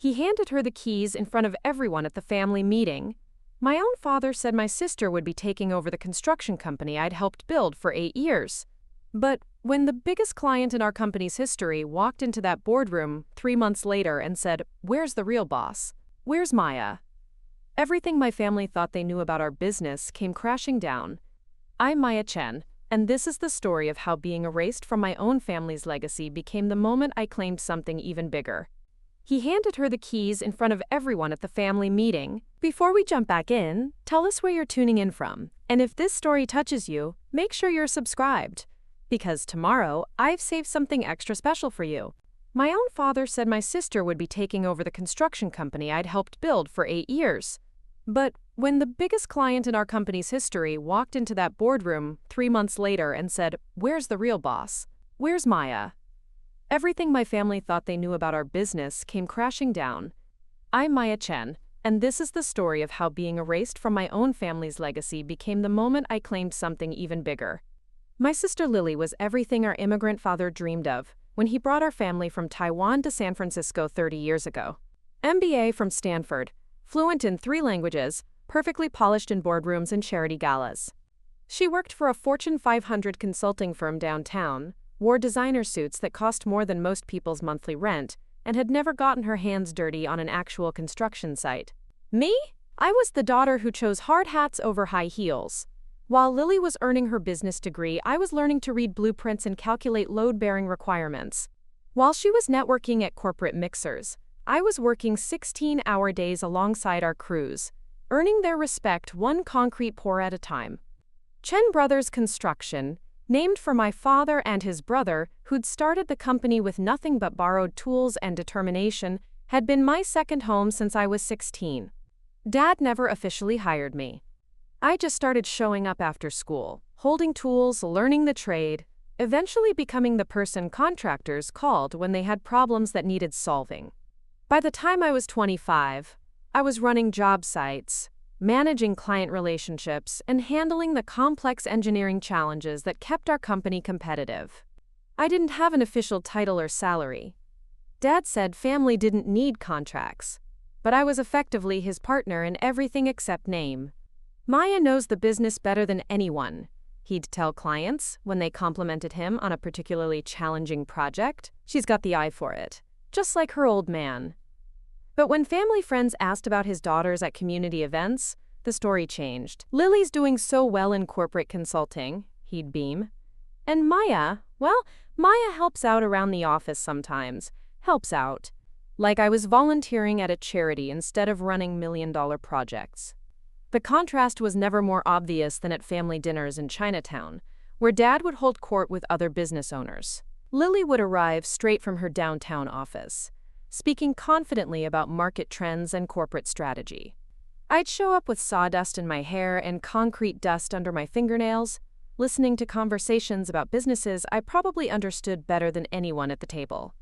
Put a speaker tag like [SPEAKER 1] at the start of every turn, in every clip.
[SPEAKER 1] He handed her the keys in front of everyone at the family meeting. My own father said my sister would be taking over the construction company I'd helped build for 8 years. But when the biggest client in our company's history walked into that boardroom 3 months later and said, "Where's the real boss? Where's Maya?" Everything my family thought they knew about our business came crashing down. I'm Maya Chen, and this is the story of how being erased from my own family's legacy became the moment I claimed something even bigger. He handed her the keys in front of everyone at the family meeting. Before we jump back in, tell us where you're tuning in from, and if this story touches you, make sure you're subscribed. Because tomorrow, I've saved something extra special for you. My own father said my sister would be taking over the construction company I'd helped build for 8 years. But when the biggest client in our company's history walked into that boardroom 3 months later and said, "Where's the real boss? Where's Maya?" Everything my family thought they knew about our business came crashing down. I'm Maya Chen, and this is the story of how being erased from my own family's legacy became the moment I claimed something even bigger. My sister Lily was everything our immigrant father dreamed of when he brought our family from Taiwan to San Francisco 30 years ago. MBA from Stanford, fluent in 3 languages, perfectly polished in boardrooms and charity galas. She worked for a Fortune 500 consulting firm downtown, wore designer suits that cost more than most people's monthly rent, and had never gotten her hands dirty on an actual construction site. Me? I was the daughter who chose hard hats over high heels. While Lily was earning her business degree, I was learning to read blueprints and calculate load-bearing requirements. While she was networking at corporate mixers, I was working 16-hour days alongside our crews, earning their respect one concrete pour at a time. Chen Brothers Construction, named for my father and his brother, who'd started the company with nothing but borrowed tools and determination, had been my second home since I was 16. Dad never officially hired me. I just started showing up after school, holding tools, learning the trade, eventually becoming the person contractors called when they had problems that needed solving. By the time I was 25, I was running job sites, managing client relationships, and handling the complex engineering challenges that kept our company competitive. I didn't have an official title or salary. Dad said family didn't need contracts, but I was effectively his partner in everything except name. Maya knows the business better than anyone, he'd tell clients when they complimented him on a particularly challenging project. She's got the eye for it, just like her old man. But when family friends asked about his daughters at community events, the story changed. Lily's doing so well in corporate consulting, he'd beam. And Maya, well, Maya helps out around the office sometimes. Helps out. Like I was volunteering at a charity instead of running million-dollar projects. The contrast was never more obvious than at family dinners in Chinatown, where Dad would hold court with other business owners. Lily would arrive straight from her downtown office, speaking confidently about market trends and corporate strategy. I'd show up with sawdust in my hair and concrete dust under my fingernails, listening to conversations about businesses I probably understood better than anyone at the table.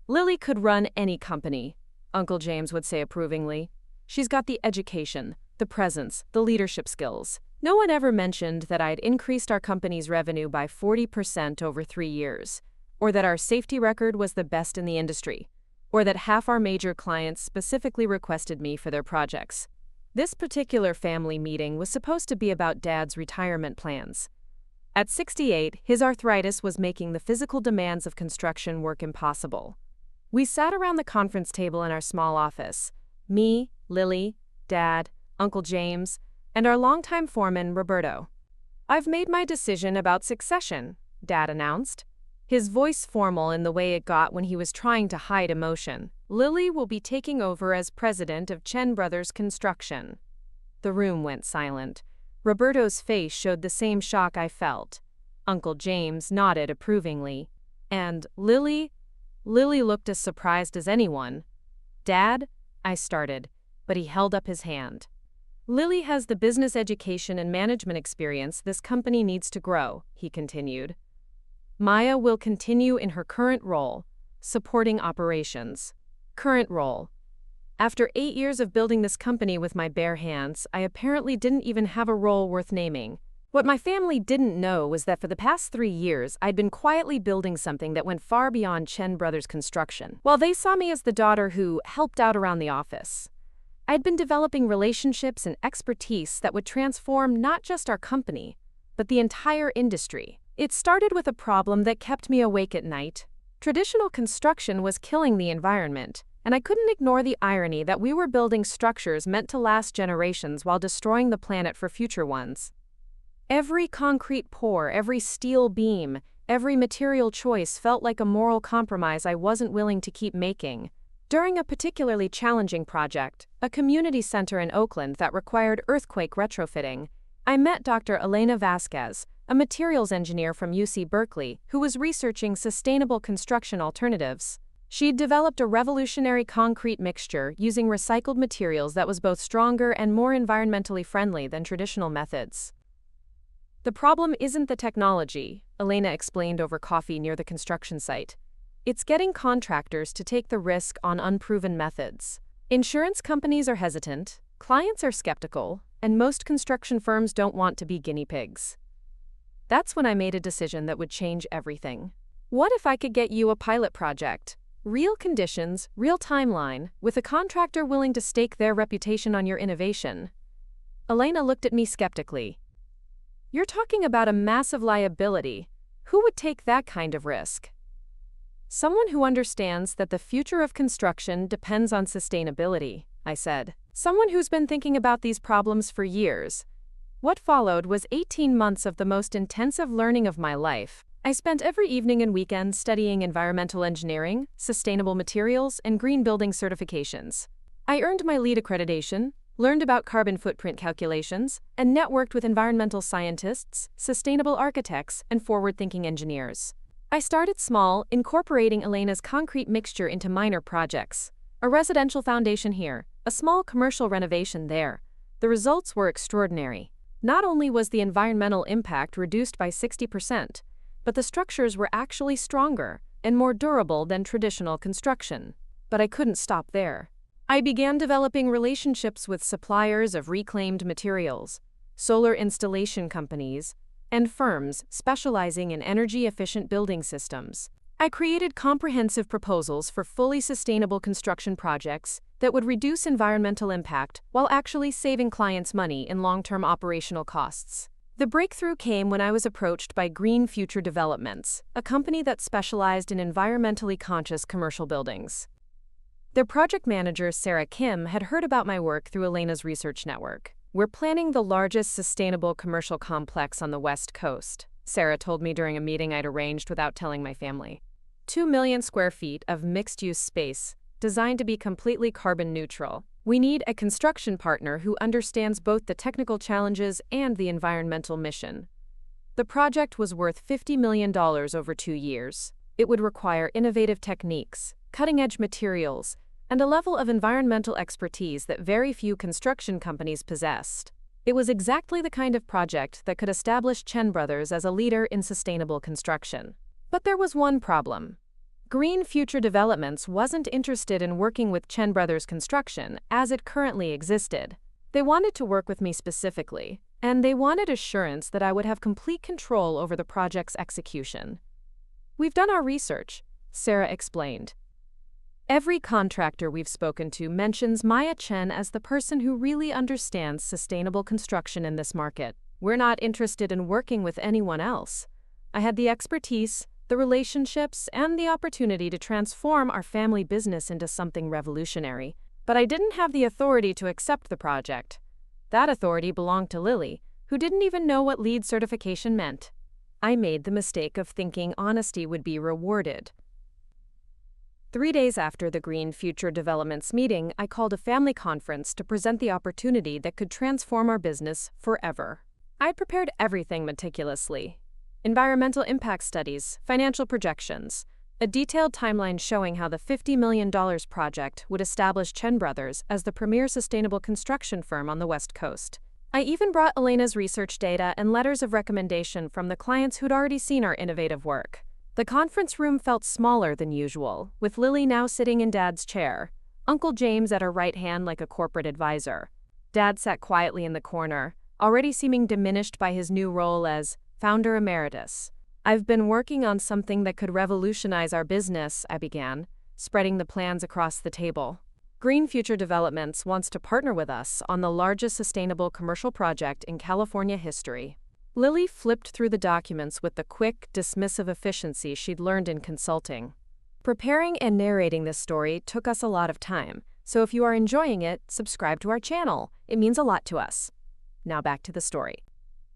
[SPEAKER 1] Lily could run any company, Uncle James would say approvingly. She's got the education, the presence, the leadership skills. No one ever mentioned that I'd increased our company's revenue by 40% over 3 years, or that our safety record was the best in the industry, or that half our major clients specifically requested me for their projects. This particular family meeting was supposed to be about Dad's retirement plans. At 68, his arthritis was making the physical demands of construction work impossible. We sat around the conference table in our small office, me, Lily, Dad, Uncle James, and our longtime foreman, Roberto. "I've made my decision about succession," Dad announced, his voice formal in the way it got when he was trying to hide emotion. "Lily will be taking over as president of Chen Brothers Construction." The room went silent. Roberto's face showed the same shock I felt. Uncle James nodded approvingly. And Lily? Lily looked as surprised as anyone. "Dad?" I started, but he held up his hand. "Lily has the business education and management experience this company needs to grow," he continued. "Maya will continue in her current role, supporting operations." Current role. After 8 years of building this company with my bare hands, I apparently didn't even have a role worth naming. What my family didn't know was that for the past 3 years, I'd been quietly building something that went far beyond Chen Brothers construction. While they saw me as the daughter who helped out around the office, I'd been developing relationships and expertise that would transform not just our company, but the entire industry. It started with a problem that kept me awake at night. Traditional construction was killing the environment, and I couldn't ignore the irony that we were building structures meant to last generations while destroying the planet for future ones. Every concrete pour, every steel beam, every material choice felt like a moral compromise I wasn't willing to keep making. During a particularly challenging project, a community center in Oakland that required earthquake retrofitting, I met Dr. Elena Vasquez, a materials engineer from UC Berkeley, who was researching sustainable construction alternatives. She'd developed a revolutionary concrete mixture using recycled materials that was both stronger and more environmentally friendly than traditional methods. The problem isn't the technology, Elena explained over coffee near the construction site. It's getting contractors to take the risk on unproven methods. Insurance companies are hesitant, clients are skeptical, and most construction firms don't want to be guinea pigs. That's when I made a decision that would change everything. What if I could get you a pilot project? Real conditions, real timeline, with a contractor willing to stake their reputation on your innovation. Elena looked at me skeptically. You're talking about a massive liability. Who would take that kind of risk? Someone who understands that the future of construction depends on sustainability, I said. Someone who's been thinking about these problems for years. What followed was 18 months of the most intensive learning of my life. I spent every evening and weekend studying environmental engineering, sustainable materials, and green building certifications. I earned my LEED accreditation, learned about carbon footprint calculations, and networked with environmental scientists, sustainable architects, and forward-thinking engineers. I started small, incorporating Elena's concrete mixture into minor projects. A residential foundation here, a small commercial renovation there. The results were extraordinary. Not only was the environmental impact reduced by 60%, but the structures were actually stronger and more durable than traditional construction. But I couldn't stop there. I began developing relationships with suppliers of reclaimed materials, solar installation companies, and firms specializing in energy-efficient building systems. I created comprehensive proposals for fully sustainable construction projects that would reduce environmental impact while actually saving clients money in long-term operational costs. The breakthrough came when I was approached by Green Future Developments, a company that specialized in environmentally conscious commercial buildings. Their project manager, Sarah Kim, had heard about my work through Elena's research network. We're planning the largest sustainable commercial complex on the West Coast, Sarah told me during a meeting I'd arranged without telling my family. 2 million square feet of mixed-use space, designed to be completely carbon neutral. We need a construction partner who understands both the technical challenges and the environmental mission. The project was worth $50 million over 2 years. It would require innovative techniques, cutting-edge materials, and a level of environmental expertise that very few construction companies possessed. It was exactly the kind of project that could establish Chen Brothers as a leader in sustainable construction. But there was one problem. Green Future Developments wasn't interested in working with Chen Brothers Construction as it currently existed. They wanted to work with me specifically, and they wanted assurance that I would have complete control over the project's execution. We've done our research, Sarah explained. Every contractor we've spoken to mentions Maya Chen as the person who really understands sustainable construction in this market. We're not interested in working with anyone else. I had the expertise, the relationships, and the opportunity to transform our family business into something revolutionary. But I didn't have the authority to accept the project. That authority belonged to Lily, who didn't even know what LEED certification meant. I made the mistake of thinking honesty would be rewarded. 3 days after the Green Future Developments meeting, I called a family conference to present the opportunity that could transform our business forever. I'd prepared everything meticulously. Environmental impact studies, financial projections, a detailed timeline showing how the $50 million project would establish Chen Brothers as the premier sustainable construction firm on the West Coast. I even brought Elena's research data and letters of recommendation from the clients who'd already seen our innovative work. The conference room felt smaller than usual, with Lily now sitting in Dad's chair, Uncle James at her right hand like a corporate advisor. Dad sat quietly in the corner, already seeming diminished by his new role as founder emeritus. "I've been working on something that could revolutionize our business," I began, spreading the plans across the table. "Green Future Developments wants to partner with us on the largest sustainable commercial project in California history." Lily flipped through the documents with the quick, dismissive efficiency she'd learned in consulting. Preparing and narrating this story took us a lot of time, so if you are enjoying it, subscribe to our channel. It means a lot to us. Now back to the story.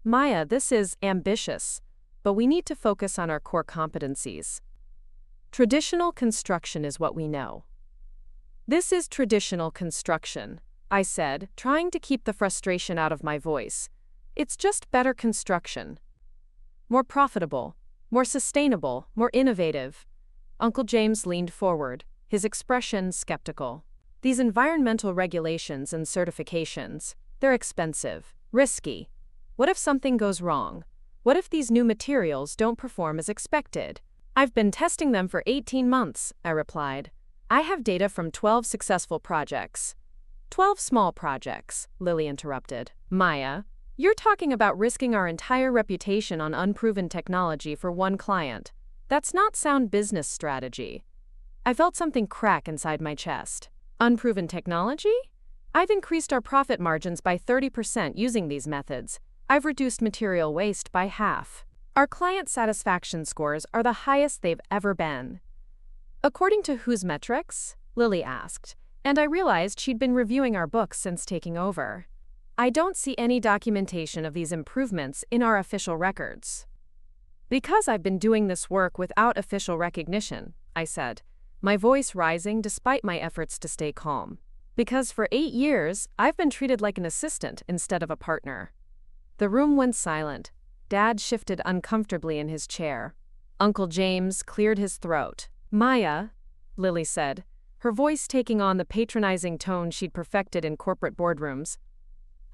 [SPEAKER 1] "Maya, this is ambitious, but we need to focus on our core competencies. Traditional construction is what we know." "This is traditional construction," I said, trying to keep the frustration out of my voice. "It's just better construction. More profitable, more sustainable, more innovative." Uncle James leaned forward, his expression skeptical. "These environmental regulations and certifications, they're expensive, risky. What if something goes wrong? What if these new materials don't perform as expected?" "I've been testing them for 18 months, I replied. "I have data from 12 successful projects." "12 small projects," Lily interrupted. "Maya, you're talking about risking our entire reputation on unproven technology for one client. That's not sound business strategy." I felt something crack inside my chest. "Unproven technology? I've increased our profit margins by 30% using these methods. I've reduced material waste by half. Our client satisfaction scores are the highest they've ever been." "According to whose metrics?" Lily asked, and I realized she'd been reviewing our books since taking over. "I don't see any documentation of these improvements in our official records." "Because I've been doing this work without official recognition," I said, my voice rising despite my efforts to stay calm. "Because for 8 years, I've been treated like an assistant instead of a partner." The room went silent. Dad shifted uncomfortably in his chair. Uncle James cleared his throat. "Maya," Lily said, her voice taking on the patronizing tone she'd perfected in corporate boardrooms,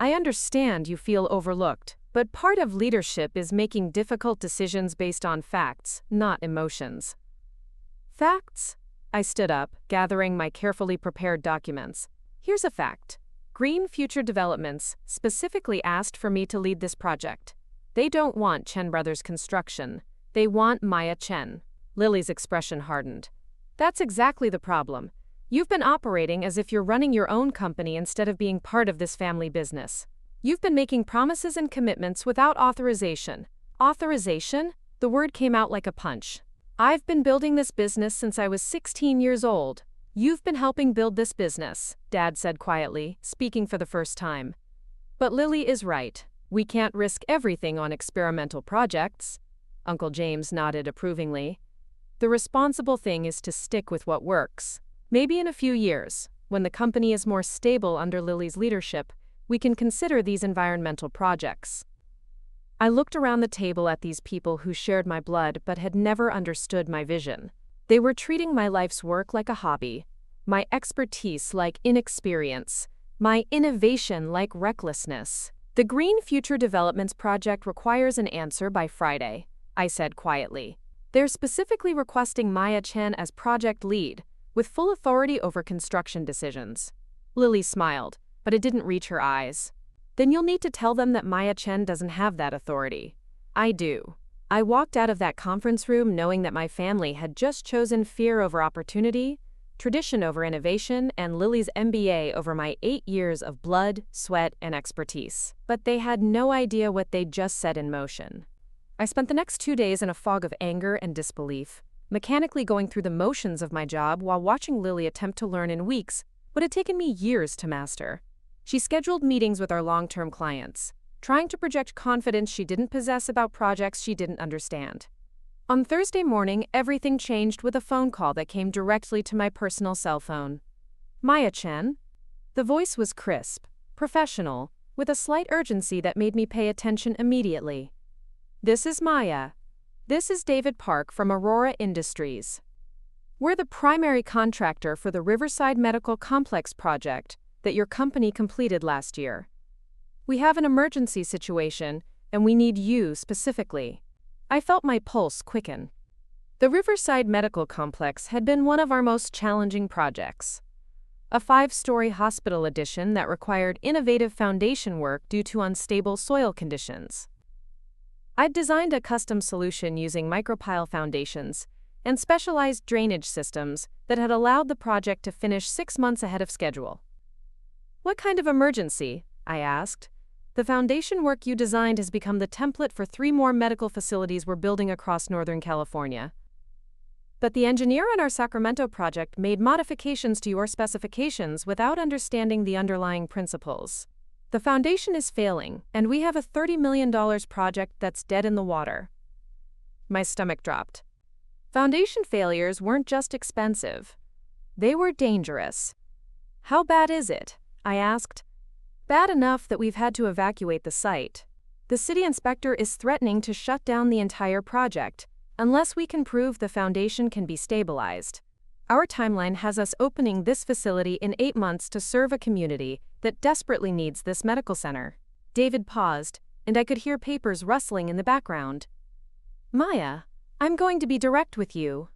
[SPEAKER 1] "I understand you feel overlooked, but part of leadership is making difficult decisions based on facts, not emotions." "Facts?" I stood up, gathering my carefully prepared documents. "Here's a fact. Green Future Developments specifically asked for me to lead this project. They don't want Chen Brothers Construction. They want Maya Chen." Lily's expression hardened. "That's exactly the problem. You've been operating as if you're running your own company instead of being part of this family business. You've been making promises and commitments without authorization." "Authorization?" The word came out like a punch. "I've been building this business since I was 16 years old. You've been helping build this business," Dad said quietly, speaking for the first time. "But Lily is right. We can't risk everything on experimental projects." Uncle James nodded approvingly. "The responsible thing is to stick with what works. Maybe in a few years, when the company is more stable under Lily's leadership, we can consider these environmental projects." I looked around the table at these people who shared my blood but had never understood my vision. They were treating my life's work like a hobby, my expertise like inexperience, my innovation like recklessness. "The Green Future Developments project requires an answer by Friday," I said quietly. "They're specifically requesting Maya Chen as project lead, with full authority over construction decisions." Lily smiled, but it didn't reach her eyes. "Then you'll need to tell them that Maya Chen doesn't have that authority." "I do." I walked out of that conference room knowing that my family had just chosen fear over opportunity, tradition over innovation, and Lily's MBA over my 8 years of blood, sweat, and expertise. But they had no idea what they'd just set in motion. I spent the next 2 days in a fog of anger and disbelief, mechanically going through the motions of my job while watching Lily attempt to learn in weeks what had taken me years to master. She scheduled meetings with our long-term clients, trying to project confidence she didn't possess about projects she didn't understand. On Thursday morning, everything changed with a phone call that came directly to my personal cell phone. "Maya Chen?" The voice was crisp, professional, with a slight urgency that made me pay attention immediately. "This is Maya. This is David Park from Aurora Industries. We're the primary contractor for the Riverside Medical Complex project that your company completed last year. We have an emergency situation, and we need you specifically." I felt my pulse quicken. The Riverside Medical Complex had been one of our most challenging projects. a 5-story hospital addition that required innovative foundation work due to unstable soil conditions. I'd designed a custom solution using micropile foundations and specialized drainage systems that had allowed the project to finish 6 months ahead of schedule. "What kind of emergency?" I asked. "The foundation work you designed has become the template for 3 more medical facilities we're building across Northern California. But the engineer on our Sacramento project made modifications to your specifications without understanding the underlying principles. The foundation is failing, and we have a $30 million project that's dead in the water." My stomach dropped. Foundation failures weren't just expensive. They were dangerous. "How bad is it?" I asked. "Bad enough that we've had to evacuate the site. The city inspector is threatening to shut down the entire project unless we can prove the foundation can be stabilized. Our timeline has us opening this facility in 8 months to serve a community that desperately needs this medical center." David paused, and I could hear papers rustling in the background. "Maya, I'm going to be direct with you.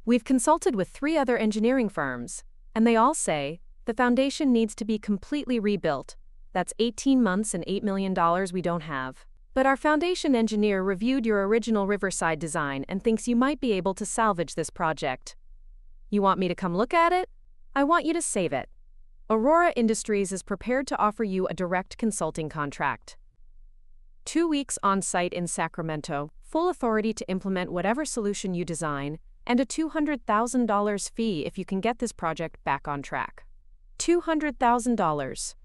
[SPEAKER 1] We've consulted with 3 other engineering firms, and they all say the foundation needs to be completely rebuilt. That's 18 months and $8 million we don't have. But our foundation engineer reviewed your original Riverside design and thinks you might be able to salvage this project. You want me to come look at it? I want you to save it. Aurora Industries is prepared to offer you a direct consulting contract. 2 weeks on site in Sacramento, full authority to implement whatever solution you design, and a $200,000 fee if you can get this project back on track." $200,000.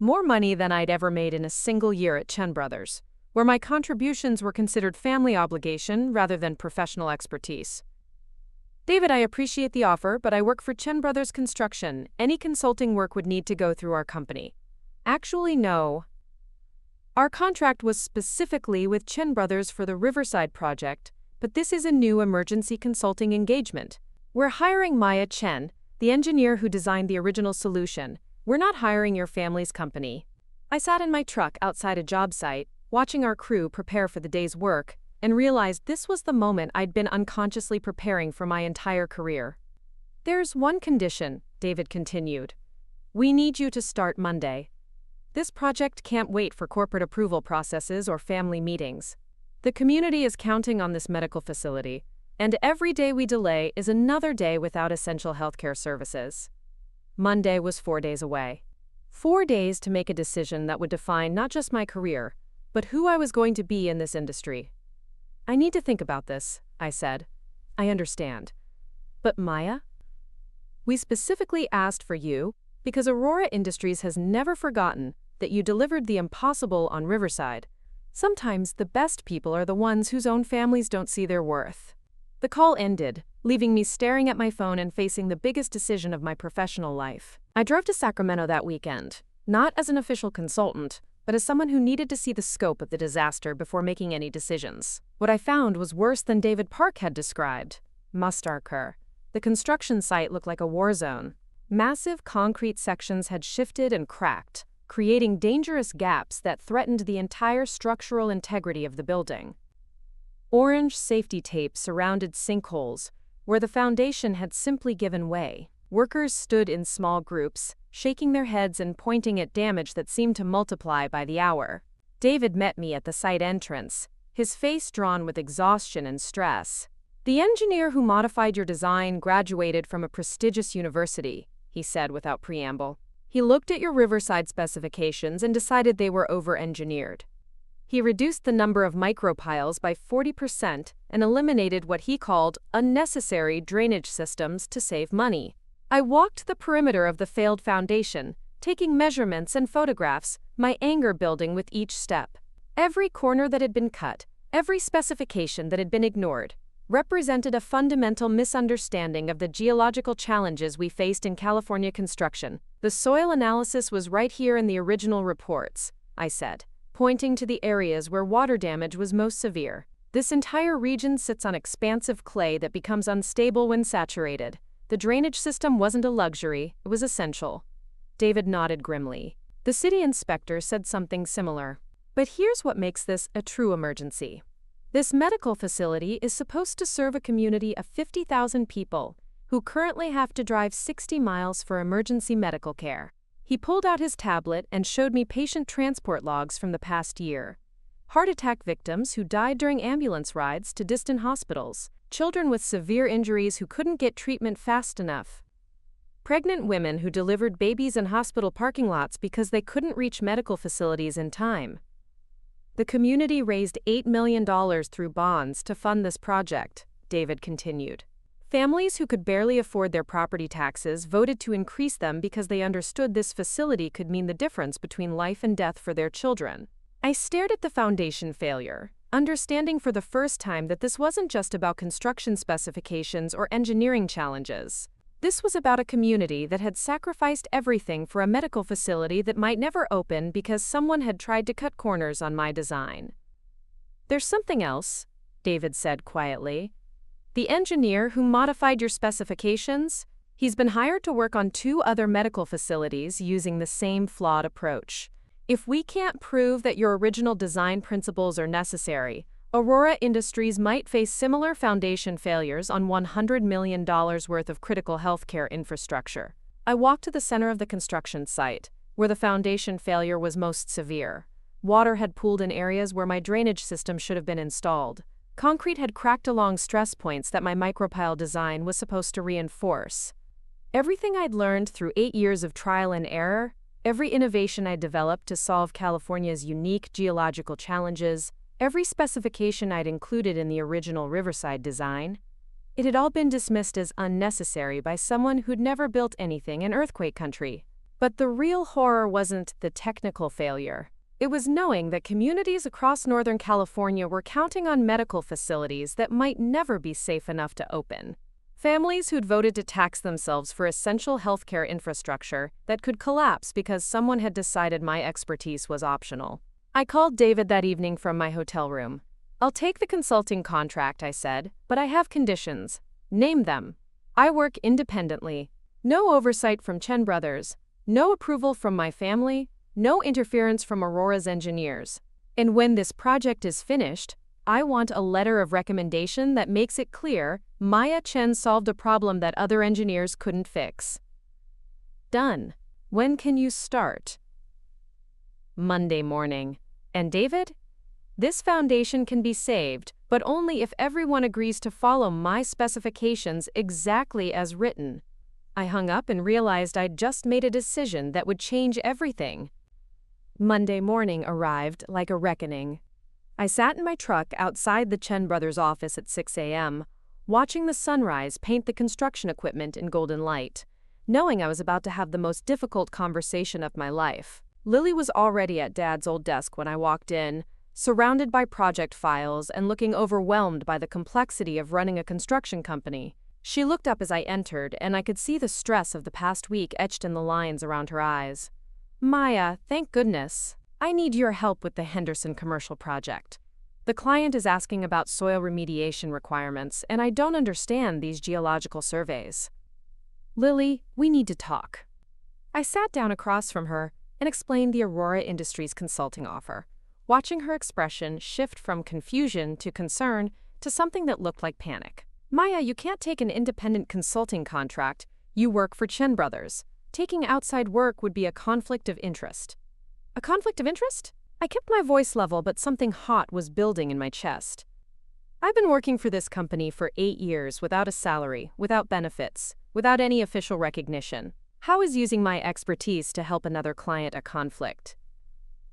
[SPEAKER 1] More money than I'd ever made in a single year at Chen Brothers, where my contributions were considered family obligation rather than professional expertise. "David, I appreciate the offer, but I work for Chen Brothers Construction. Any consulting work would need to go through our company." "Actually, no. Our contract was specifically with Chen Brothers for the Riverside project, but this is a new emergency consulting engagement. We're hiring Maya Chen, the engineer who designed the original solution. We're not hiring your family's company." I sat in my truck outside a job site, watching our crew prepare for the day's work, and realized this was the moment I'd been unconsciously preparing for my entire career. "There's one condition," David continued. "We need you to start Monday. This project can't wait for corporate approval processes or family meetings. The community is counting on this medical facility, and every day we delay is another day without essential healthcare services." Monday was 4 days away. 4 days to make a decision that would define not just my career, but who I was going to be in this industry. "I need to think about this," I said. "I understand. But Maya? We specifically asked for you because Aurora Industries has never forgotten that you delivered the impossible on Riverside. Sometimes the best people are the ones whose own families don't see their worth." The call ended, leaving me staring at my phone and facing the biggest decision of my professional life. I drove to Sacramento that weekend, not as an official consultant, but as someone who needed to see the scope of the disaster before making any decisions. What I found was worse than David Park had described. Mustarker. The construction site looked like a war zone. Massive concrete sections had shifted and cracked, creating dangerous gaps that threatened the entire structural integrity of the building. Orange safety tape surrounded sinkholes, where the foundation had simply given way. Workers stood in small groups, shaking their heads and pointing at damage that seemed to multiply by the hour. David met me at the site entrance, his face drawn with exhaustion and stress. "The engineer who modified your design graduated from a prestigious university," he said without preamble. "He looked at your Riverside specifications and decided they were over-engineered. He reduced the number of micropiles by 40% and eliminated what he called unnecessary drainage systems to save money." I walked the perimeter of the failed foundation, taking measurements and photographs, my anger building with each step. Every corner that had been cut, every specification that had been ignored, represented a fundamental misunderstanding of the geological challenges we faced in California construction. "The soil analysis was right here in the original reports," I said, pointing to the areas where water damage was most severe. "This entire region sits on expansive clay that becomes unstable when saturated. The drainage system wasn't a luxury, it was essential." David nodded grimly. The city inspector said something similar. "But here's what makes this a true emergency. This medical facility is supposed to serve a community of 50,000 people who currently have to drive 60 miles for emergency medical care. He pulled out his tablet and showed me patient transport logs from the past year. Heart attack victims who died during ambulance rides to distant hospitals, children with severe injuries who couldn't get treatment fast enough, pregnant women who delivered babies in hospital parking lots because they couldn't reach medical facilities in time. The community raised $8 million through bonds to fund this project, David continued. Families who could barely afford their property taxes voted to increase them because they understood this facility could mean the difference between life and death for their children. I stared at the foundation failure, understanding for the first time that this wasn't just about construction specifications or engineering challenges. This was about a community that had sacrificed everything for a medical facility that might never open because someone had tried to cut corners on my design. "There's something else," David said quietly. "The engineer who modified your specifications, he's been hired to work on 2 other medical facilities using the same flawed approach. If we can't prove that your original design principles are necessary, Aurora Industries might face similar foundation failures on $100 million worth of critical healthcare infrastructure." I walked to the center of the construction site, where the foundation failure was most severe. Water had pooled in areas where my drainage system should have been installed. Concrete had cracked along stress points that my micropile design was supposed to reinforce. Everything I'd learned through 8 years of trial and error, every innovation I developed to solve California's unique geological challenges, every specification I'd included in the original Riverside design, it had all been dismissed as unnecessary by someone who'd never built anything in earthquake country. But the real horror wasn't the technical failure. It was knowing that communities across Northern California were counting on medical facilities that might never be safe enough to open. Families who'd voted to tax themselves for essential healthcare infrastructure that could collapse because someone had decided my expertise was optional. I called David that evening from my hotel room. "I'll take the consulting contract," I said, "but I have conditions." "Name them." "I work independently. No oversight from Chen Brothers. No approval from my family. No interference from Aurora's engineers. And when this project is finished, I want a letter of recommendation that makes it clear Maya Chen solved a problem that other engineers couldn't fix." "Done. When can you start?" "Monday morning." "And David? This foundation can be saved, but only if everyone agrees to follow my specifications exactly as written." I hung up and realized I'd just made a decision that would change everything. Monday morning arrived like a reckoning. I sat in my truck outside the Chen Brothers' office at 6 a.m., watching the sunrise paint the construction equipment in golden light, knowing I was about to have the most difficult conversation of my life. Lily was already at Dad's old desk when I walked in, surrounded by project files and looking overwhelmed by the complexity of running a construction company. She looked up as I entered, and I could see the stress of the past week etched in the lines around her eyes. "Maya, thank goodness. I need your help with the Henderson commercial project. The client is asking about soil remediation requirements, and I don't understand these geological surveys." "Lily, we need to talk." I sat down across from her and explained the Aurora Industries consulting offer, watching her expression shift from confusion to concern to something that looked like panic. "Maya, you can't take an independent consulting contract. You work for Chen Brothers. Taking outside work would be a conflict of interest." "A conflict of interest?" I kept my voice level, but something hot was building in my chest. "I've been working for this company for 8 years without a salary, without benefits, without any official recognition. How is using my expertise to help another client a conflict?"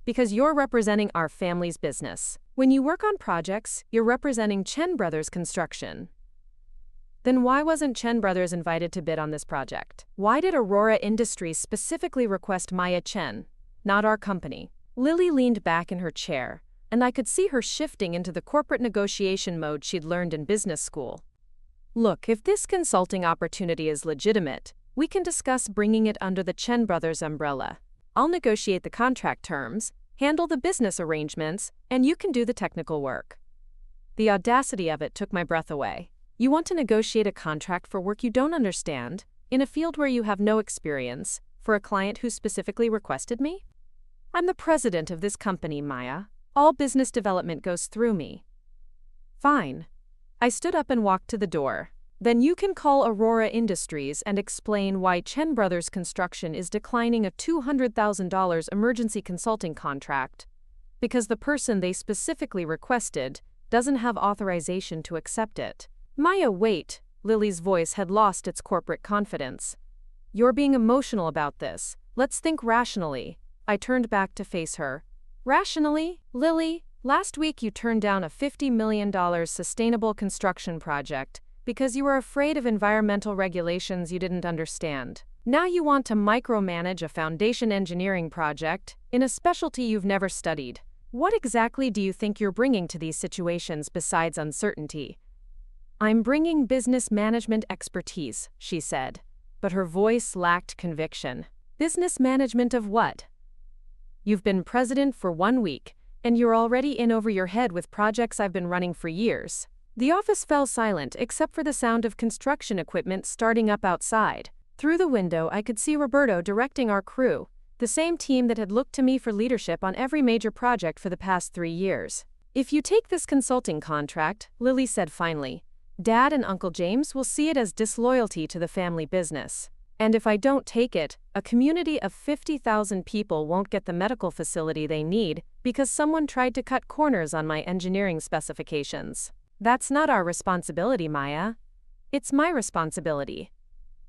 [SPEAKER 1] "Because you're representing our family's business. When you work on projects, you're representing Chen Brothers Construction." "Then why wasn't Chen Brothers invited to bid on this project? Why did Aurora Industries specifically request Maya Chen, not our company?" Lily leaned back in her chair, and I could see her shifting into the corporate negotiation mode she'd learned in business school. "Look, if this consulting opportunity is legitimate, we can discuss bringing it under the Chen Brothers umbrella. I'll negotiate the contract terms, handle the business arrangements, and you can do the technical work." The audacity of it took my breath away. "You want to negotiate a contract for work you don't understand, in a field where you have no experience, for a client who specifically requested me? I'm the president of this company, Maya. All business development goes through me." "Fine." I stood up and walked to the door. Then you can call Aurora Industries and explain why Chen Brothers Construction is declining a $200,000 emergency consulting contract. Because the person they specifically requested doesn't have authorization to accept it. Maya, wait. Lily's voice had lost its corporate confidence. You're being emotional about this. Let's think rationally. I turned back to face her. Rationally? Lily, last week you turned down a $50 million sustainable construction project because you were afraid of environmental regulations you didn't understand. Now you want to micromanage a foundation engineering project in a specialty you've never studied. What exactly do you think you're bringing to these situations besides uncertainty? I'm bringing business management expertise, she said, but her voice lacked conviction. Business management of what? You've been president for 1 week, and you're already in over your head with projects I've been running for years. The office fell silent except for the sound of construction equipment starting up outside. Through the window, I could see Roberto directing our crew, the same team that had looked to me for leadership on every major project for the past 3 years. If you take this consulting contract, Lily said finally, Dad and Uncle James will see it as disloyalty to the family business. And if I don't take it, a community of 50,000 people won't get the medical facility they need because someone tried to cut corners on my engineering specifications. That's not our responsibility, Maya. It's my responsibility.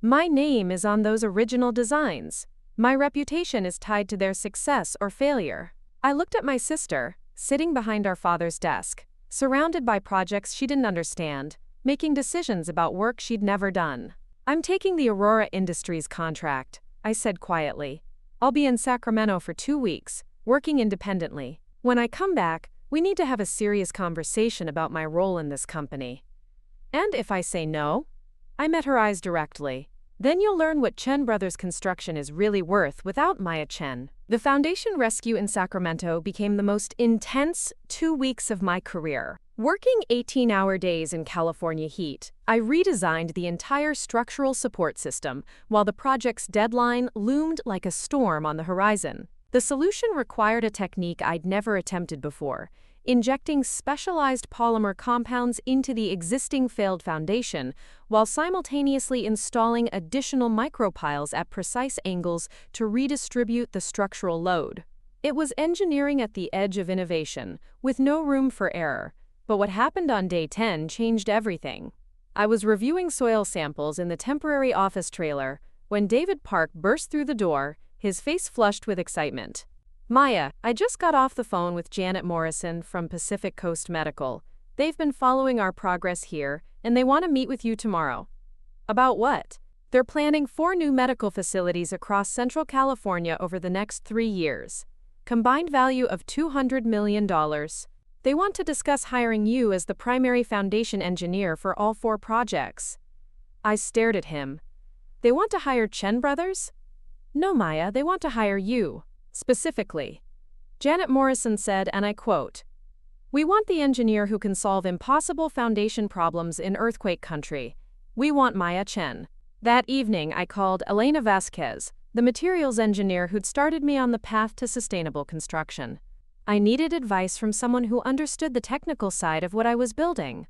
[SPEAKER 1] My name is on those original designs. My reputation is tied to their success or failure. I looked at my sister, sitting behind our father's desk, surrounded by projects she didn't understand, making decisions about work she'd never done. I'm taking the Aurora Industries contract, I said quietly. I'll be in Sacramento for 2 weeks, working independently. When I come back, we need to have a serious conversation about my role in this company. And if I say no? I met her eyes directly. Then you'll learn what Chen Brothers Construction is really worth without Maya Chen. The foundation rescue in Sacramento became the most intense 2 weeks of my career. Working 18-hour days in California heat, I redesigned the entire structural support system while the project's deadline loomed like a storm on the horizon. The solution required a technique I'd never attempted before, injecting specialized polymer compounds into the existing failed foundation while simultaneously installing additional micropiles at precise angles to redistribute the structural load. It was engineering at the edge of innovation, with no room for error. But what happened on day 10 changed everything. I was reviewing soil samples in the temporary office trailer when David Park burst through the door, his face flushed with excitement. Maya, I just got off the phone with Janet Morrison from Pacific Coast Medical. They've been following our progress here, and they want to meet with you tomorrow. About what? They're planning 4 new medical facilities across Central California over the next 3 years. Combined value of $200 million. They want to discuss hiring you as the primary foundation engineer for all 4 projects. I stared at him. They want to hire Chen Brothers? No, Maya, they want to hire you. Specifically. Janet Morrison said, and I quote, "We want the engineer who can solve impossible foundation problems in earthquake country. We want Maya Chen." That evening, I called Elena Vasquez, the materials engineer who'd started me on the path to sustainable construction. I needed advice from someone who understood the technical side of what I was building.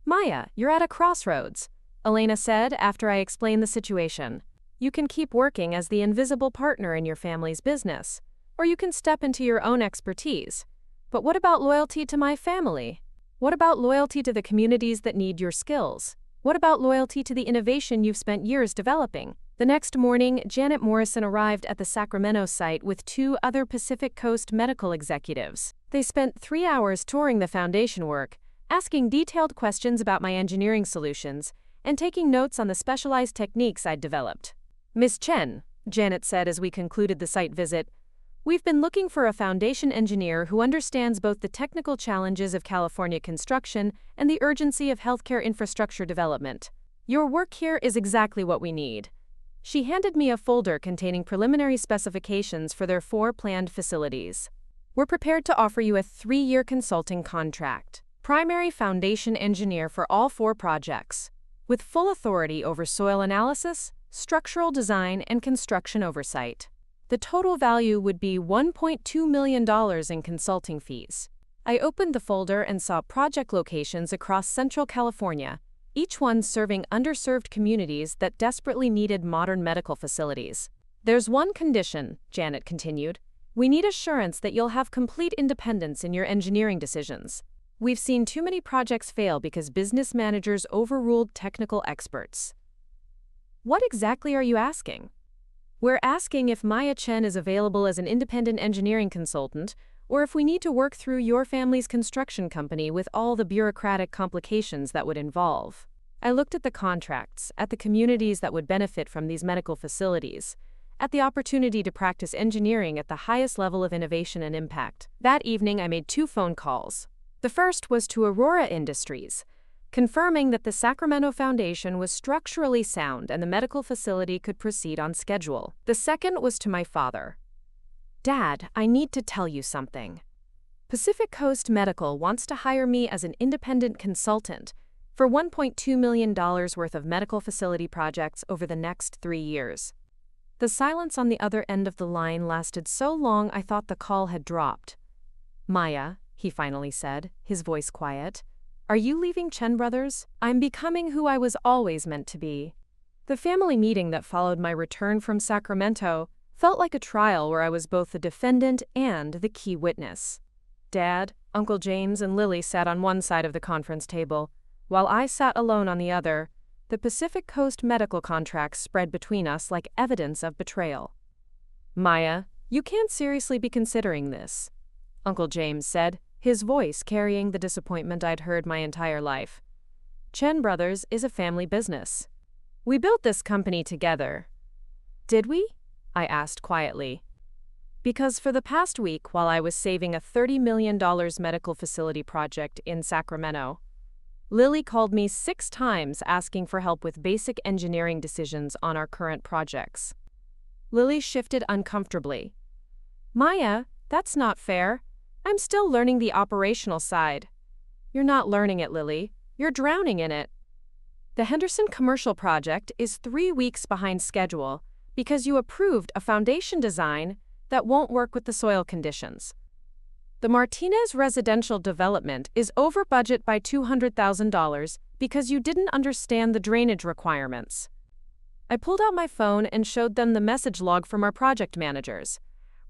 [SPEAKER 1] Maya, you're at a crossroads, Elena said after I explained the situation. You can keep working as the invisible partner in your family's business, or you can step into your own expertise. But what about loyalty to my family? What about loyalty to the communities that need your skills? What about loyalty to the innovation you've spent years developing? The next morning, Janet Morrison arrived at the Sacramento site with 2 other Pacific Coast medical executives. They spent 3 hours touring the foundation work, asking detailed questions about my engineering solutions, and taking notes on the specialized techniques I'd developed. Miss Chen, Janet said as we concluded the site visit, we've been looking for a foundation engineer who understands both the technical challenges of California construction and the urgency of healthcare infrastructure development. Your work here is exactly what we need. She handed me a folder containing preliminary specifications for their 4 planned facilities. We're prepared to offer you a 3-year consulting contract. Primary foundation engineer for all 4 projects, with full authority over soil analysis, structural design, and construction oversight. The total value would be $1.2 million in consulting fees. I opened the folder and saw project locations across Central California, each one serving underserved communities that desperately needed modern medical facilities. "There's one condition," Janet continued. "We need assurance that you'll have complete independence in your engineering decisions. We've seen too many projects fail because business managers overruled technical experts." "What exactly are you asking?" "We're asking if Maya Chen is available as an independent engineering consultant, or if we need to work through your family's construction company with all the bureaucratic complications that would involve." I looked at the contracts, at the communities that would benefit from these medical facilities, at the opportunity to practice engineering at the highest level of innovation and impact. That evening, I made 2 phone calls. The first was to Aurora Industries, confirming that the Sacramento Foundation was structurally sound and the medical facility could proceed on schedule. The second was to my father. "Dad, I need to tell you something. Pacific Coast Medical wants to hire me as an independent consultant for $1.2 million worth of medical facility projects over the next 3 years." The silence on the other end of the line lasted so long I thought the call had dropped. "Maya," he finally said, his voice quiet, "are you leaving Chen Brothers?" "I'm becoming who I was always meant to be." The family meeting that followed my return from Sacramento felt like a trial where I was both the defendant and the key witness. Dad, Uncle James, and Lily sat on one side of the conference table, while I sat alone on the other. The Pacific Coast medical contracts spread between us like evidence of betrayal. "Maya, you can't seriously be considering this," Uncle James said, his voice carrying the disappointment I'd heard my entire life. "Chen Brothers is a family business. We built this company together." "Did we?" I asked quietly. "Because for the past week, while I was saving a $30 million medical facility project in Sacramento, Lily called me 6 times asking for help with basic engineering decisions on our current projects." Lily shifted uncomfortably. "Maya, that's not fair. I'm still learning the operational side." "You're not learning it, Lily. You're drowning in it. The Henderson commercial project is 3 weeks behind schedule because you approved a foundation design that won't work with the soil conditions. The Martinez residential development is over budget by $200,000 because you didn't understand the drainage requirements." I pulled out my phone and showed them the message log from our project managers.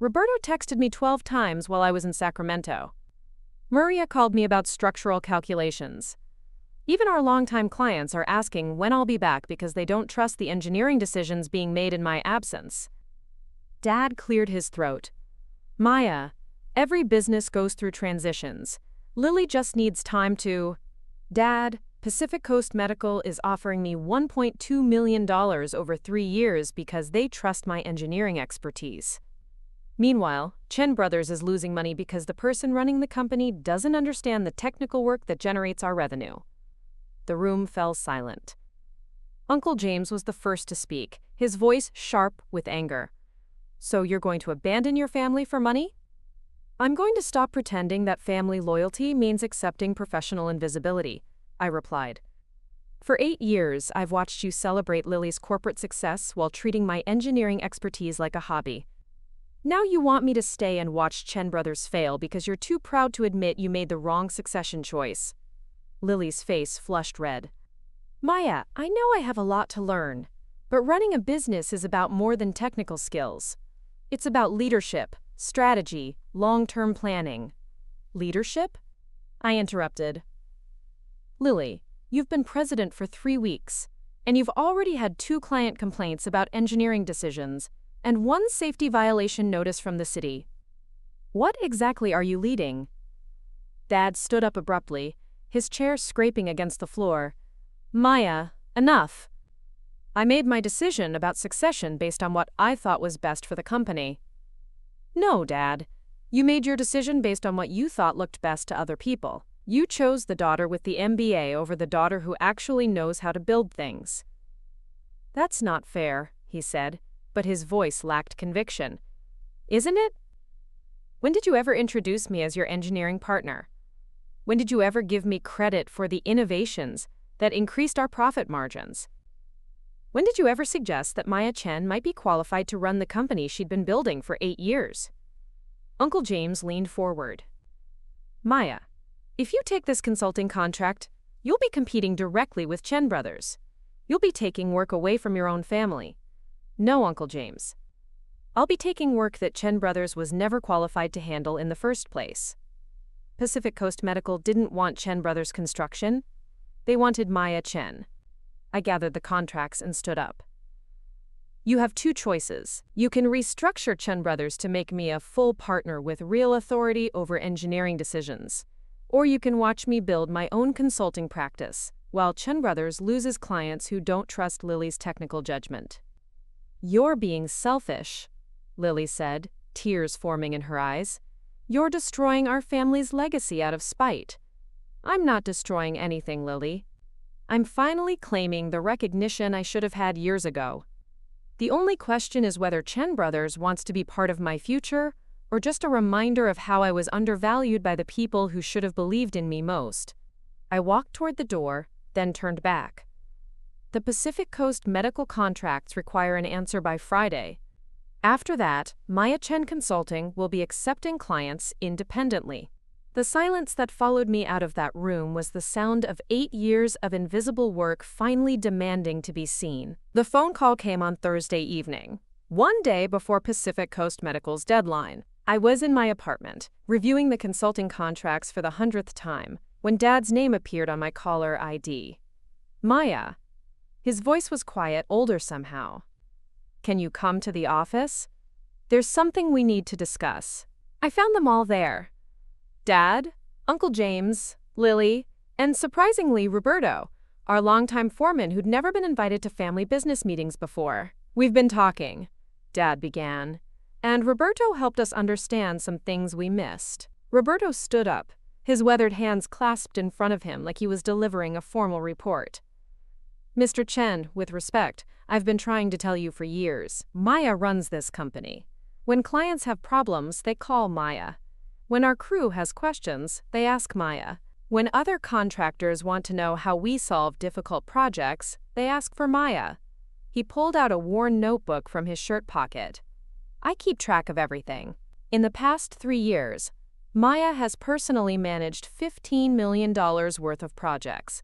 [SPEAKER 1] Roberto texted me 12 times while I was in Sacramento. Maria called me about structural calculations. Even our longtime clients are asking when I'll be back because they don't trust the engineering decisions being made in my absence. Dad cleared his throat. "Maya, every business goes through transitions. Lily just needs time to..." "Dad, Pacific Coast Medical is offering me $1.2 million over 3 years because they trust my engineering expertise. Meanwhile, Chen Brothers is losing money because the person running the company doesn't understand the technical work that generates our revenue." The room fell silent. Uncle James was the first to speak, his voice sharp with anger. "So you're going to abandon your family for money?" "I'm going to stop pretending that family loyalty means accepting professional invisibility," I replied. "For 8 years, I've watched you celebrate Lily's corporate success while treating my engineering expertise like a hobby. Now you want me to stay and watch Chen Brothers fail because you're too proud to admit you made the wrong succession choice." Lily's face flushed red. "Maya, I know I have a lot to learn, but running a business is about more than technical skills. It's about leadership, strategy, long-term planning." "Leadership?" I interrupted. "Lily, you've been president for 3 weeks, and you've already had 2 client complaints about engineering decisions and 1 safety violation notice from the city. What exactly are you leading?" Dad stood up abruptly, his chair scraping against the floor. "Maya, enough. I made my decision about succession based on what I thought was best for the company." "No, Dad. You made your decision based on what you thought looked best to other people. You chose the daughter with the MBA over the daughter who actually knows how to build things." "That's not fair," he said, but his voice lacked conviction. "Isn't it? When did you ever introduce me as your engineering partner? When did you ever give me credit for the innovations that increased our profit margins? When did you ever suggest that Maya Chen might be qualified to run the company she'd been building for 8 years?" Uncle James leaned forward. "Maya, if you take this consulting contract, You'll be competing directly with Chen brothers. You'll be taking work away from your own family. No, Uncle James. I'll be taking work that Chen brothers was never qualified to handle in the first place. Pacific Coast Medical didn't want Chen brothers construction. They wanted Maya Chen. I gathered the contracts and stood up. You have two choices. You can restructure Chen brothers to make me a full partner with real authority over engineering decisions. Or you can watch me build my own consulting practice, while Chen brothers loses clients who don't trust Lily's technical judgment. You're being selfish, Lily said, tears forming in her eyes. You're destroying our family's legacy out of spite. I'm not destroying anything, Lily. I'm finally claiming the recognition I should have had years ago. The only question is whether Chen brothers wants to be part of my future, or just a reminder of how I was undervalued by the people who should have believed in me most. I walked toward the door, then turned back. The Pacific Coast medical contracts require an answer by Friday. After that, Maya Chen Consulting will be accepting clients independently. The silence that followed me out of that room was the sound of 8 years of invisible work finally demanding to be seen. The phone call came on Thursday evening, one day before Pacific Coast Medical's deadline. I was in my apartment, reviewing the consulting contracts for the 100th time, when Dad's name appeared on my caller ID. Maya. His voice was quiet, older somehow. Can you come to the office? There's something we need to discuss. I found them all there. Dad, Uncle James, Lily, and surprisingly Roberto, our longtime foreman who'd never been invited to family business meetings before. We've been talking, Dad began, and Roberto helped us understand some things we missed. Roberto stood up, his weathered hands clasped in front of him like he was delivering a formal report. Mr. Chen, with respect, I've been trying to tell you for years. Maya runs this company. When clients have problems, they call Maya. When our crew has questions, they ask Maya. When other contractors want to know how we solve difficult projects, they ask for Maya. He pulled out a worn notebook from his shirt pocket. I keep track of everything. In the past 3 years, Maya has personally managed $15 million worth of projects.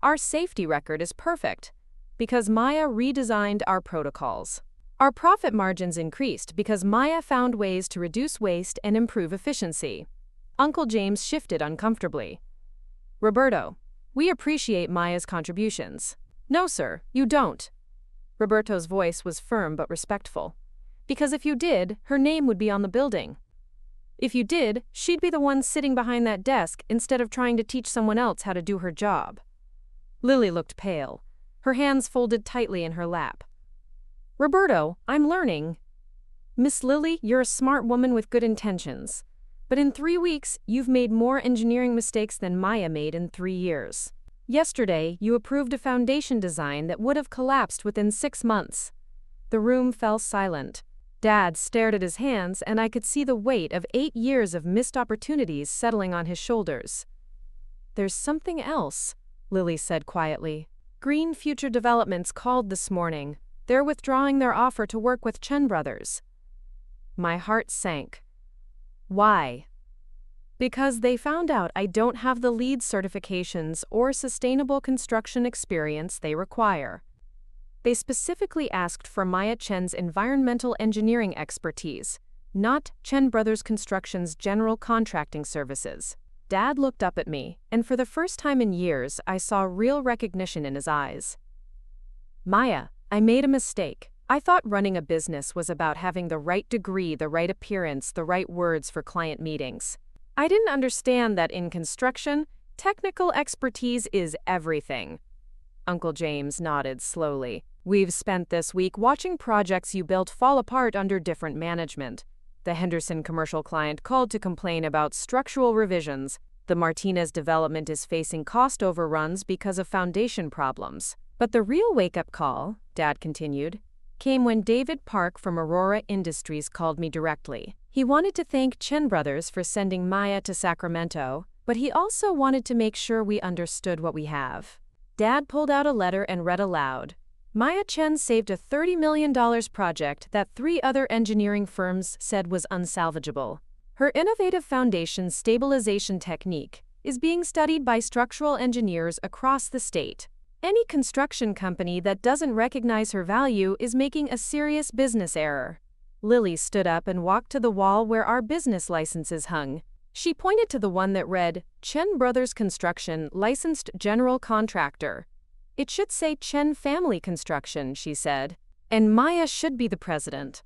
[SPEAKER 1] Our safety record is perfect because Maya redesigned our protocols. Our profit margins increased because Maya found ways to reduce waste and improve efficiency. Uncle James shifted uncomfortably. Roberto, we appreciate Maya's contributions. No, sir, you don't. Roberto's voice was firm but respectful. Because if you did, her name would be on the building. If you did, she'd be the one sitting behind that desk instead of trying to teach someone else how to do her job. Lily looked pale, her hands folded tightly in her lap. Roberto, I'm learning. Miss Lily, you're a smart woman with good intentions. But in 3 weeks, you've made more engineering mistakes than Maya made in 3 years. Yesterday, you approved a foundation design that would have collapsed within 6 months. The room fell silent. Dad stared at his hands, and I could see the weight of 8 years of missed opportunities settling on his shoulders. There's something else, Lily said quietly. Green Future Developments called this morning. They're withdrawing their offer to work with Chen brothers. My heart sank. Why? Because they found out I don't have the LEED certifications or sustainable construction experience they require. They specifically asked for Maya Chen's environmental engineering expertise, not Chen Brothers Construction's general contracting services. Dad looked up at me, and for the first time in years, I saw real recognition in his eyes. Maya, I made a mistake. I thought running a business was about having the right degree, the right appearance, the right words for client meetings. I didn't understand that in construction, technical expertise is everything. Uncle James nodded slowly. We've spent this week watching projects you built fall apart under different management. The Henderson commercial client called to complain about structural revisions. The Martinez development is facing cost overruns because of foundation problems. But the real wake-up call, Dad continued, came when David Park from Aurora Industries called me directly. He wanted to thank Chen Brothers for sending Maya to Sacramento, but he also wanted to make sure we understood what we have. Dad pulled out a letter and read aloud. Maya Chen saved a $30 million project that 3 other engineering firms said was unsalvageable. Her innovative foundation stabilization technique, is being studied by structural engineers across the state. Any construction company that doesn't recognize her value is making a serious business error. Lily stood up and walked to the wall where our business licenses hung. She pointed to the one that read, Chen Brothers Construction, Licensed General Contractor. It should say Chen Family Construction, she said. And Maya should be the president.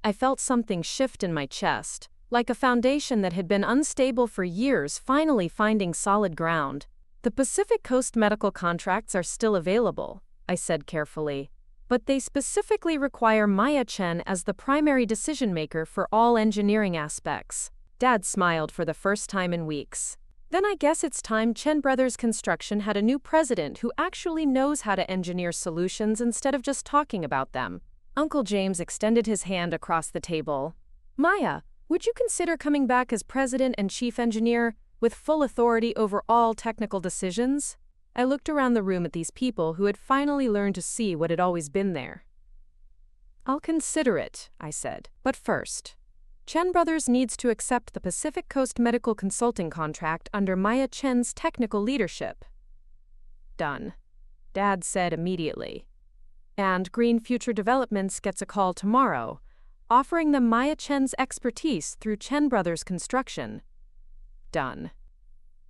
[SPEAKER 1] I felt something shift in my chest, like a foundation that had been unstable for years finally finding solid ground. The Pacific Coast medical contracts are still available, I said carefully, but they specifically require Maya Chen as the primary decision-maker for all engineering aspects. Dad smiled for the first time in weeks. Then I guess it's time Chen Brothers Construction had a new president who actually knows how to engineer solutions instead of just talking about them. Uncle James extended his hand across the table. Maya, would you consider coming back as president and chief engineer, with full authority over all technical decisions? I looked around the room at these people who had finally learned to see what had always been there. I'll consider it, I said. But first, Chen Brothers needs to accept the Pacific Coast Medical Consulting contract under Maya Chen's technical leadership. Done, Dad said immediately. And Green Future Developments gets a call tomorrow, offering them Maya Chen's expertise through Chen Brothers Construction. Done.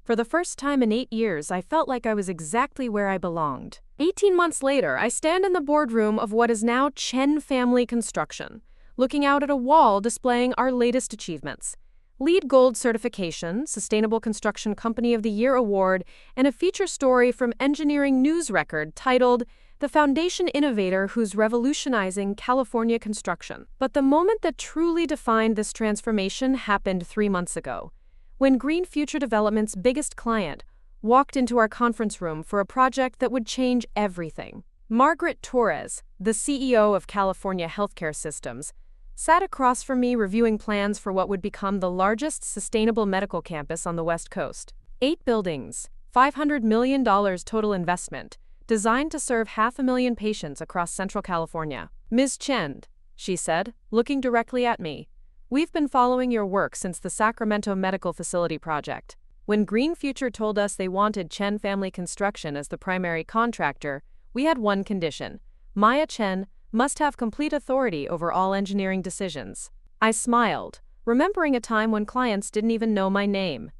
[SPEAKER 1] For the first time in 8 years, I felt like I was exactly where I belonged. 18 months later, I stand in the boardroom of what is now Chen Family Construction, looking out at a wall displaying our latest achievements. LEED Gold certification, Sustainable Construction Company of the Year award, and a feature story from Engineering News Record titled The Foundation Innovator Who's Revolutionizing California Construction. But the moment that truly defined this transformation happened 3 months ago, when Green Future Development's biggest client walked into our conference room for a project that would change everything. Margaret Torres, the CEO of California Healthcare Systems, sat across from me reviewing plans for what would become the largest sustainable medical campus on the West Coast. 8 buildings, $500 million total investment, designed to serve 500,000 patients across Central California. Ms. Chen, she said, looking directly at me, we've been following your work since the Sacramento Medical Facility project. When Green Future told us they wanted Chen Family Construction as the primary contractor, we had one condition. Maya Chen must have complete authority over all engineering decisions. I smiled, remembering a time when clients didn't even know my name.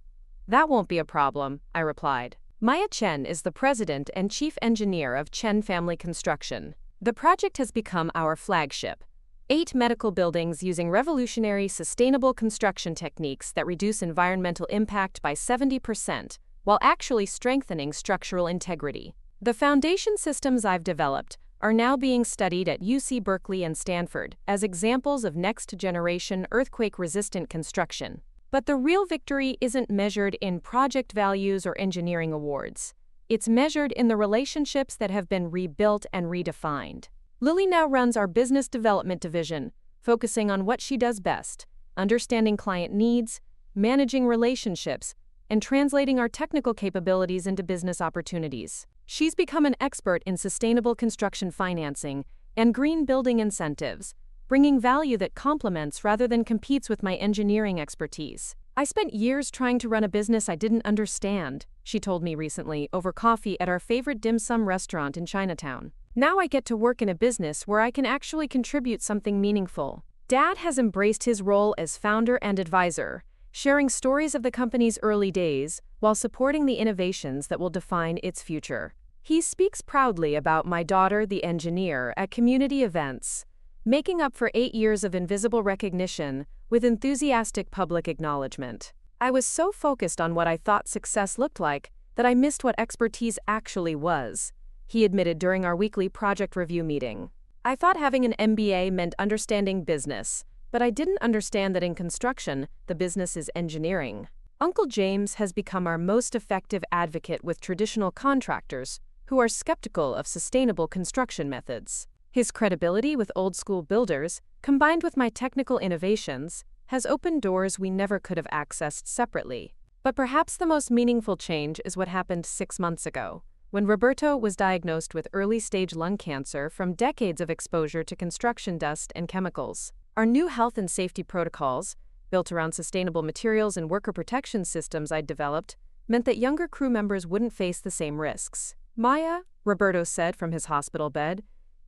[SPEAKER 1] That won't be a problem, I replied. Maya Chen is the president and chief engineer of Chen Family Construction. The project has become our flagship. 8 medical buildings using revolutionary sustainable construction techniques that reduce environmental impact by 70%, while actually strengthening structural integrity. The foundation systems I've developed are now being studied at UC Berkeley and Stanford as examples of next-generation earthquake-resistant construction. But the real victory isn't measured in project values or engineering awards. It's measured in the relationships that have been rebuilt and redefined. Lily now runs our business development division, focusing on what she does best, understanding client needs, managing relationships, and translating our technical capabilities into business opportunities. She's become an expert in sustainable construction financing and green building incentives, bringing value that complements rather than competes with my engineering expertise. I spent years trying to run a business I didn't understand, she told me recently over coffee at our favorite dim sum restaurant in Chinatown. Now I get to work in a business where I can actually contribute something meaningful. Dad has embraced his role as founder and advisor, sharing stories of the company's early days while supporting the innovations that will define its future. He speaks proudly about my daughter, the engineer, at community events, making up for 8 years of invisible recognition with enthusiastic public acknowledgement. I was so focused on what I thought success looked like that I missed what expertise actually was, he admitted during our weekly project review meeting. I thought having an MBA meant understanding business, but I didn't understand that in construction, the business is engineering. Uncle James has become our most effective advocate with traditional contractors who are skeptical of sustainable construction methods. His credibility with old-school builders, combined with my technical innovations, has opened doors we never could have accessed separately. But perhaps the most meaningful change is what happened 6 months ago, when Roberto was diagnosed with early-stage lung cancer from decades of exposure to construction dust and chemicals. Our new health and safety protocols, built around sustainable materials and worker protection systems I'd developed, meant that younger crew members wouldn't face the same risks. Maya, Roberto said from his hospital bed,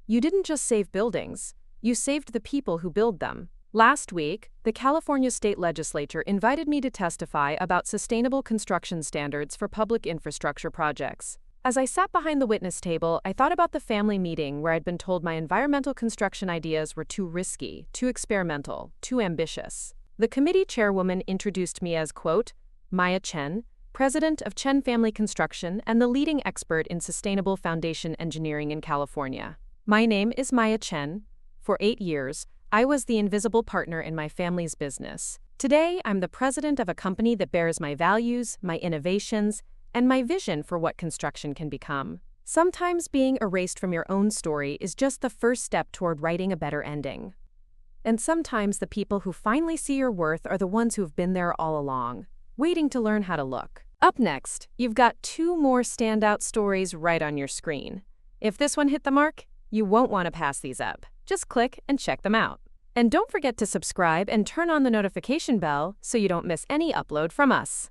[SPEAKER 1] you didn't just save buildings, you saved the people who build them. Last week, the California State Legislature invited me to testify about sustainable construction standards for public infrastructure projects. As I sat behind the witness table, I thought about the family meeting where I'd been told my environmental construction ideas were too risky, too experimental, too ambitious. The committee chairwoman introduced me as, quote, Maya Chen, president of Chen Family Construction and the leading expert in sustainable foundation engineering in California. My name is Maya Chen. For 8 years, I was the invisible partner in my family's business. Today, I'm the president of a company that bears my values, my innovations, and my vision for what construction can become. Sometimes being erased from your own story is just the first step toward writing a better ending. And sometimes the people who finally see your worth are the ones who've been there all along, waiting to learn how to look. Up next, you've got 2 more standout stories right on your screen. If this one hit the mark, you won't want to pass these up. Just click and check them out. And don't forget to subscribe and turn on the notification bell so you don't miss any upload from us.